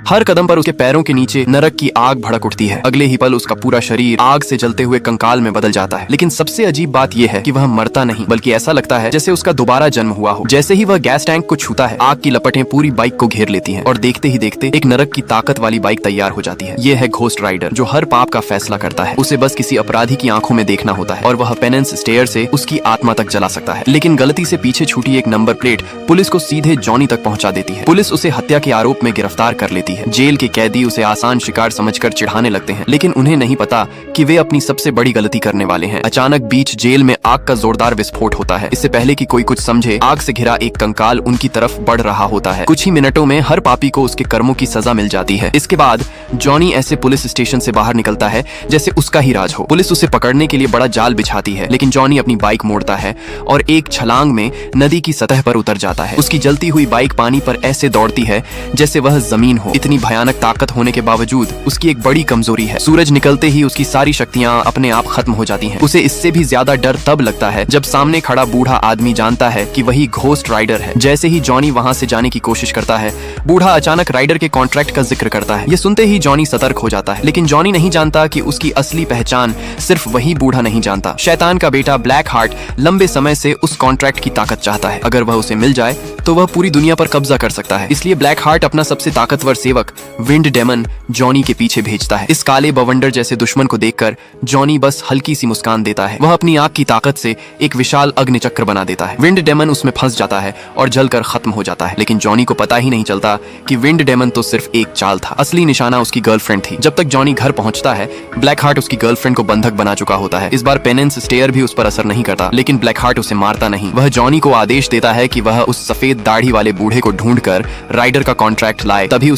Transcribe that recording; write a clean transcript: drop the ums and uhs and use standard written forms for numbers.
हर कदम पर उसके पैरों के नीचे नरक की आग भड़क उठती है। अगले ही पल उसका पूरा शरीर आग से जलते हुए कंकाल में बदल जाता है। लेकिन सबसे अजीब बात यह है कि वह मरता नहीं, बल्कि ऐसा लगता है जैसे उसका दोबारा जन्म हुआ हो। जैसे ही वह गैस टैंक को छूता है, आग की लपटें पूरी बाइक को घेर लेती हैं और देखते ही देखते एक नरक की ताकत वाली बाइक तैयार हो जाती है। ये है घोस्ट राइडर, जो हर पाप का फैसला करता है। उसे बस किसी अपराधी की आंखों में देखना होता है और वह पेनेंस स्टेयर से उसकी आत्मा तक जला सकता है। लेकिन गलती से पीछे छूटी एक नंबर प्लेट पुलिस को सीधे जॉनी तक पहुंचा देती है। पुलिस उसे हत्या के आरोप में गिरफ्तार कर लेती है। जेल के कैदी उसे आसान शिकार समझकर चिढ़ाने लगते हैं, लेकिन उन्हें नहीं पता कि वे अपनी सबसे बड़ी गलती करने वाले हैं। अचानक बीच जेल में आग का जोरदार विस्फोट होता है। इससे पहले कि कोई कुछ समझे, आग से घिरा एक कंकाल उनकी तरफ बढ़ रहा होता है। कुछ ही मिनटों में हर पापी को उसके कर्मों की सजा मिल जाती है। इसके बाद जॉनी ऐसे पुलिस स्टेशन से बाहर निकलता है जैसे उसका ही राज हो। पुलिस उसे पकड़ने के लिए बड़ा जाल बिछाती है, लेकिन जॉनी अपनी बाइक मोड़ता है और एक छलांग में नदी की सतह पर उतर जाता है। उसकी जलती हुई बाइक पानी पर ऐसे दौड़ती है जैसे वह जमीन हो। इतनी भयानक ताकत होने के बावजूद उसकी एक बड़ी कमजोरी है। सूरज निकलते ही उसकी सारी शक्तियां अपने आप खत्म हो जाती हैं। उसे इससे भी ज्यादा डर तब लगता है जब सामने खड़ा बूढ़ा आदमी जानता है कि वही घोस्ट राइडर है। जैसे ही जॉनी वहां से जाने की कोशिश करता है, बूढ़ा अचानक राइडर के कॉन्ट्रैक्ट का जिक्र करता है। ये सुनते ही जॉनी सतर्क हो जाता है, लेकिन जॉनी नहीं जानता कि उसकी असली पहचान सिर्फ वही बूढ़ा नहीं जानता। शैतान का बेटा ब्लैक हार्ट लंबे समय से उस कॉन्ट्रैक्ट की ताकत चाहता है। अगर वह उसे मिल जाए तो वह पूरी दुनिया पर कब्जा कर सकता है। इसलिए ब्लैक हार्ट अपना सबसे ताकतवर सेवक विंड डेमन जॉनी के पीछे भेजता है। इस काले बवंडर जैसे दुश्मन को देखकर जॉनी बस हल्की सी मुस्कान देता है। वह अपनी आग की ताकत से एक विशाल अग्नि चक्र बना देता है। विंड डेमन उसमें फंस जाता है और जलकर खत्म हो जाता है। लेकिन जॉनी को पता ही नहीं चलता कि विंड डेमन तो सिर्फ एक चाल था। असली निशाना उसकी गर्लफ्रेंड थी। जब तक जॉनी घर पहुंचता है, ब्लैक हार्ट उसकी गर्लफ्रेंड को बंधक बना चुका होता है। इस बार पेनेंस स्टेयर भी उस पर असर नहीं करता, लेकिन ब्लैक हार्ट उसे मारता नहीं। वह जॉनी को आदेश देता है कि वह उस सफेद दाढ़ी वाले बूढ़े को ढूंढकर राइडर का कॉन्ट्रैक्ट लाए। तभी